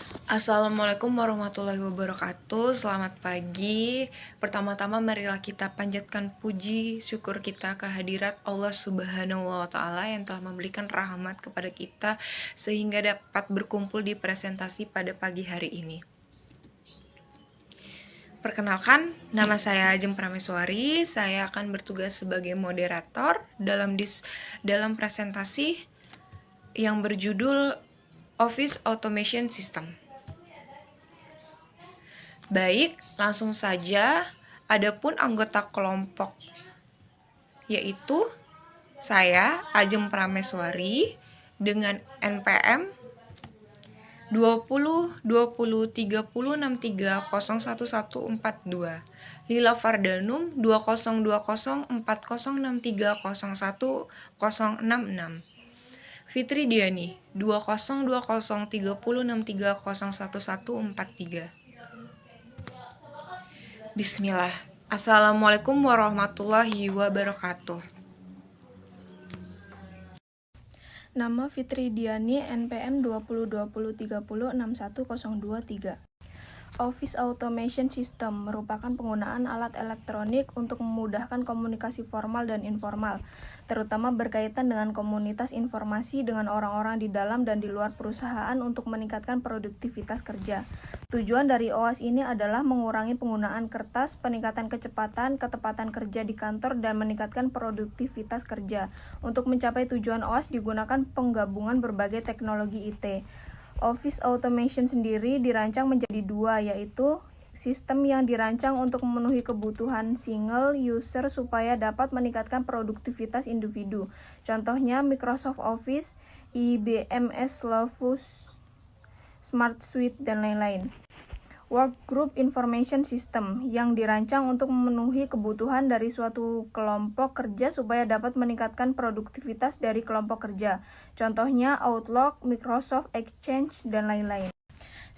Assalamualaikum warahmatullahi wabarakatuh. Selamat pagi. Pertama-tama marilah kita panjatkan puji syukur kita kehadirat Allah Subhanahu wa taala yang telah memberikan rahmat kepada kita sehingga dapat berkumpul di presentasi pada pagi hari ini. Perkenalkan, nama saya Ajeng Prameswari. Saya akan bertugas sebagai moderator dalam presentasi yang berjudul Office Automation System. Baik, langsung saja. Adapun anggota kelompok yaitu saya Ajeng Prameswari dengan NPM 20203063011142, Lila Fardanum 202040630166, Fitri Diani 20203063011143. Bismillah. Assalamualaikum warahmatullahi wabarakatuh. Nama Fitri Diani, NPM 202030610223. Office Automation System merupakan penggunaan alat elektronik untuk memudahkan komunikasi formal dan informal, terutama berkaitan dengan komunitas informasi dengan orang-orang di dalam dan di luar perusahaan untuk meningkatkan produktivitas kerja. Tujuan dari OAS ini adalah mengurangi penggunaan kertas, peningkatan kecepatan, ketepatan kerja di kantor, dan meningkatkan produktivitas kerja. Untuk mencapai tujuan OAS digunakan penggabungan berbagai teknologi IT. Office Automation sendiri dirancang menjadi dua, yaitu sistem yang dirancang untuk memenuhi kebutuhan single user supaya dapat meningkatkan produktivitas individu. Contohnya Microsoft Office, IBM Lotus, Smart Suite, dan lain-lain. Workgroup Information System yang dirancang untuk memenuhi kebutuhan dari suatu kelompok kerja supaya dapat meningkatkan produktivitas dari kelompok kerja. Contohnya Outlook, Microsoft Exchange, dan lain-lain.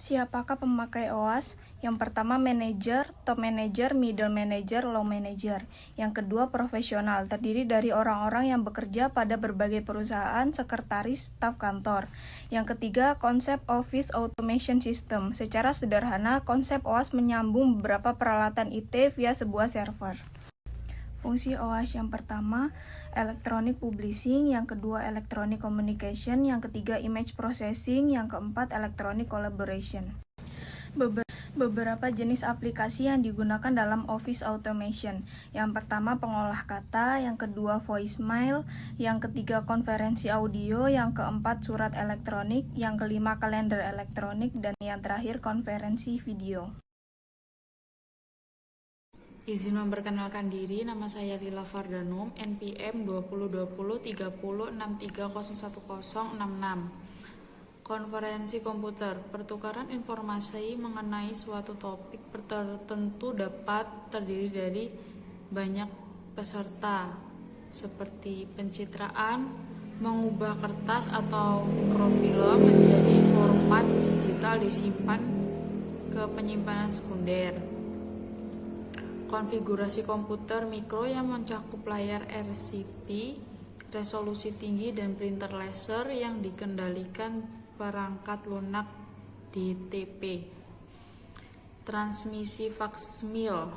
Siapakah pemakai OAS? Yang pertama manajer, top manager, middle manager, low manager. Yang kedua profesional, terdiri dari orang-orang yang bekerja pada berbagai perusahaan, sekretaris, staf kantor. Yang ketiga konsep Office Automation System. Secara sederhana, konsep OAS menyambung beberapa peralatan IT via sebuah server. Fungsi OAS yang pertama, Electronic Publishing, yang kedua Electronic Communication, yang ketiga Image Processing, yang keempat Electronic Collaboration. Beberapa jenis aplikasi yang digunakan dalam Office Automation. Yang pertama pengolah kata, yang kedua voicemail, yang ketiga konferensi audio, yang keempat surat elektronik, yang kelima kalender elektronik, dan yang terakhir konferensi video. Izin memperkenalkan diri, nama saya Lila Fardanum, NPM 20203063011066. Konferensi komputer, pertukaran informasi mengenai suatu topik tertentu dapat terdiri dari banyak peserta, seperti pencitraan, mengubah kertas atau mikrofilm menjadi format digital disimpan ke penyimpanan sekunder. Konfigurasi komputer mikro yang mencakup layar LCD, resolusi tinggi, dan printer laser yang dikendalikan perangkat lunak DTP. Transmisi faksmil,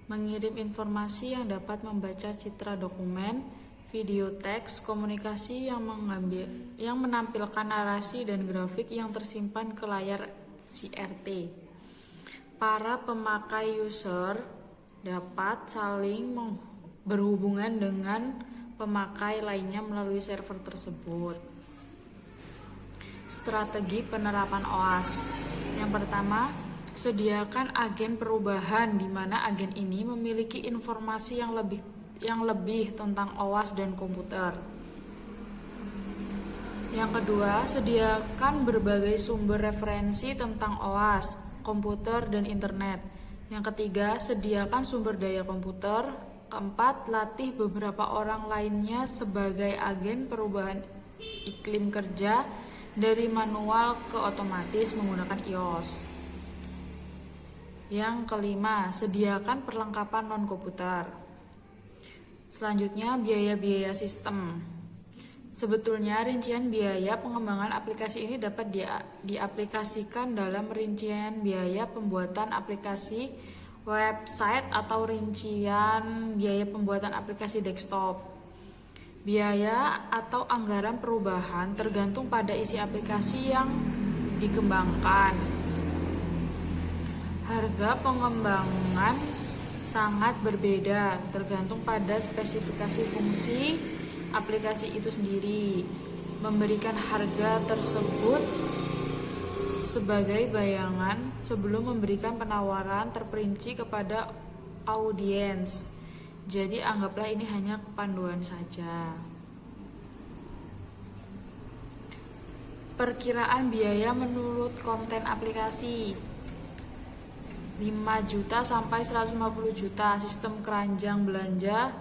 mengirim informasi yang dapat membaca citra dokumen, video teks, komunikasi yang menampilkan narasi dan grafik yang tersimpan ke layar CRT. Para pemakai user dapat saling berhubungan dengan pemakai lainnya melalui server tersebut. Strategi penerapan OAS. Yang pertama, sediakan agen perubahan di mana agen ini memiliki informasi yang lebih tentang OAS dan komputer. Yang kedua, sediakan berbagai sumber referensi tentang OAS, komputer, dan internet. Yang ketiga, sediakan sumber daya komputer. Keempat, latih beberapa orang lainnya sebagai agen perubahan iklim kerja dari manual ke otomatis menggunakan iOS. Yang kelima, sediakan perlengkapan non-komputer. Selanjutnya, biaya-biaya sistem. Sebetulnya rincian biaya pengembangan aplikasi ini dapat diaplikasikan dalam rincian biaya pembuatan aplikasi website atau rincian biaya pembuatan aplikasi desktop. Biaya atau anggaran perubahan tergantung pada isi aplikasi yang dikembangkan. Harga pengembangan sangat berbeda tergantung pada spesifikasi fungsi aplikasi itu sendiri. Memberikan harga tersebut sebagai bayangan sebelum memberikan penawaran terperinci kepada audiens. Jadi anggaplah ini hanya panduan saja. Perkiraan biaya menurut konten aplikasi 5 juta sampai 150 juta, sistem keranjang belanja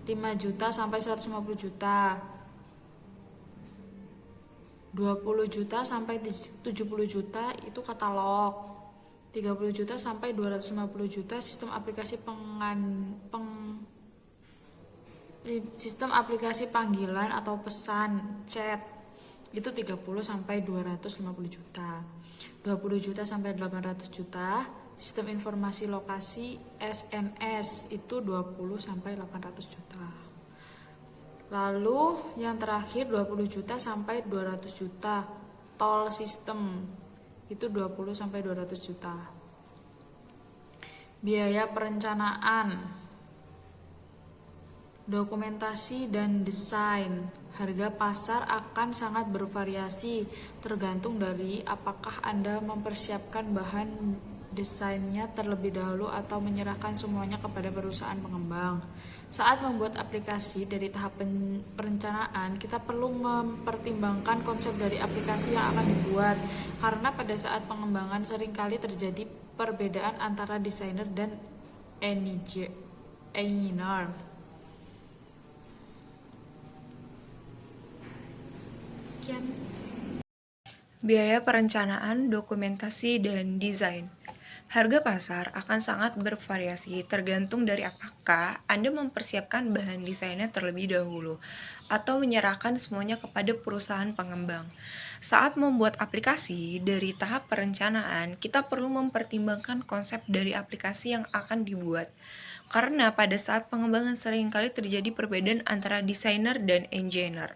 5 juta sampai 150 juta, 20 juta sampai 70 juta itu katalog, 30 juta sampai 250 juta sistem aplikasi sistem aplikasi panggilan atau pesan chat itu 30 sampai 250 juta. 20 juta sampai 800 juta sistem informasi lokasi SNS itu 20 sampai 800 juta. Lalu yang terakhir 20 juta sampai 200 juta tol sistem itu 20 sampai 200 juta. Biaya perencanaan, dokumentasi dan desain. Harga pasar akan sangat bervariasi tergantung dari apakah Anda mempersiapkan bahan desainnya terlebih dahulu atau menyerahkan semuanya kepada perusahaan pengembang. Saat membuat aplikasi dari tahap perencanaan, kita perlu mempertimbangkan konsep dari aplikasi yang akan dibuat, karena pada saat pengembangan seringkali terjadi perbedaan antara desainer dan engineer. Sekian. Biaya perencanaan, dokumentasi, dan desain. Harga pasar akan sangat bervariasi tergantung dari apakah Anda mempersiapkan bahan desainnya terlebih dahulu atau menyerahkan semuanya kepada perusahaan pengembang. Saat membuat aplikasi dari tahap perencanaan, kita perlu mempertimbangkan konsep dari aplikasi yang akan dibuat. Karena pada saat pengembangan seringkali terjadi perbedaan antara desainer dan engineer.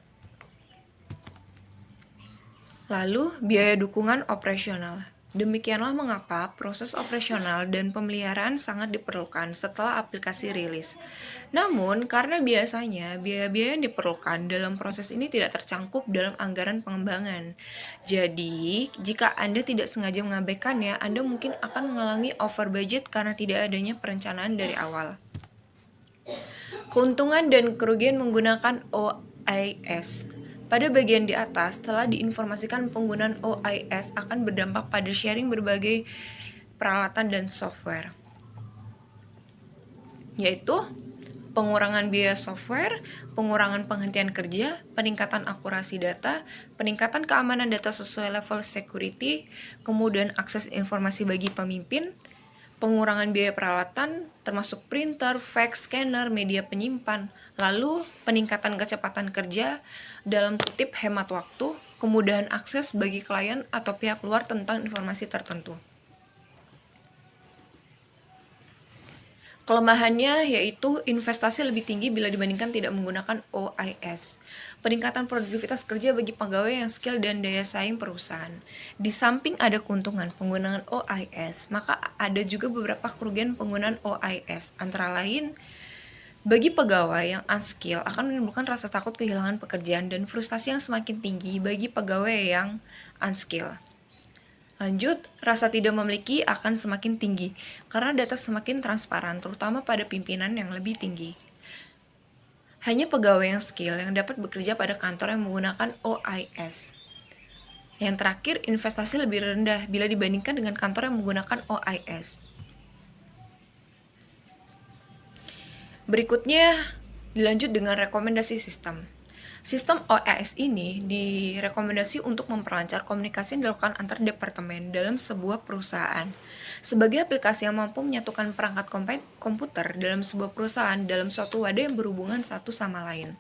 Lalu, biaya dukungan operasional. Demikianlah mengapa proses operasional dan pemeliharaan sangat diperlukan setelah aplikasi rilis. Namun, karena biasanya biaya-biaya yang diperlukan dalam proses ini tidak tercangkup dalam anggaran pengembangan. Jadi, jika Anda tidak sengaja mengabaikannya, Anda mungkin akan mengalami over budget karena tidak adanya perencanaan dari awal. Keuntungan dan kerugian menggunakan OIS. Pada bagian di atas, telah diinformasikan penggunaan OIS akan berdampak pada sharing berbagai peralatan dan software, yaitu pengurangan biaya software, pengurangan penghentian kerja, peningkatan akurasi data, peningkatan keamanan data sesuai level security, kemudian akses informasi bagi pemimpin, pengurangan biaya peralatan, termasuk printer, fax, scanner, media penyimpan, lalu peningkatan kecepatan kerja, dalam kutip hemat waktu, kemudahan akses bagi klien atau pihak luar tentang informasi tertentu. Kelemahannya yaitu investasi lebih tinggi bila dibandingkan tidak menggunakan OIS. Peningkatan produktivitas kerja bagi pegawai yang skill dan daya saing perusahaan. Di samping ada keuntungan penggunaan OIS, maka ada juga beberapa kerugian penggunaan OIS. Antara lain, bagi pegawai yang unskill akan menimbulkan rasa takut kehilangan pekerjaan dan frustasi yang semakin tinggi bagi pegawai yang unskill. Lanjut, rasa tidak memiliki akan semakin tinggi karena data semakin transparan, terutama pada pimpinan yang lebih tinggi. Hanya pegawai yang skill yang dapat bekerja pada kantor yang menggunakan OIS. Yang terakhir, investasi lebih rendah bila dibandingkan dengan kantor yang menggunakan OIS. Berikutnya, dilanjut dengan rekomendasi sistem. Sistem OIS ini direkomendasi untuk memperlancar komunikasi yang dilakukan antar departemen dalam sebuah perusahaan. Sebagai aplikasi yang mampu menyatukan perangkat komputer dalam sebuah perusahaan dalam suatu wadah yang berhubungan satu sama lain.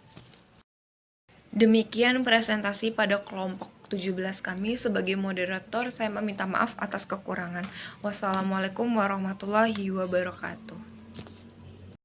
Demikian presentasi pada kelompok 17 kami. Sebagai moderator, saya meminta maaf atas kekurangan. Wassalamualaikum warahmatullahi wabarakatuh.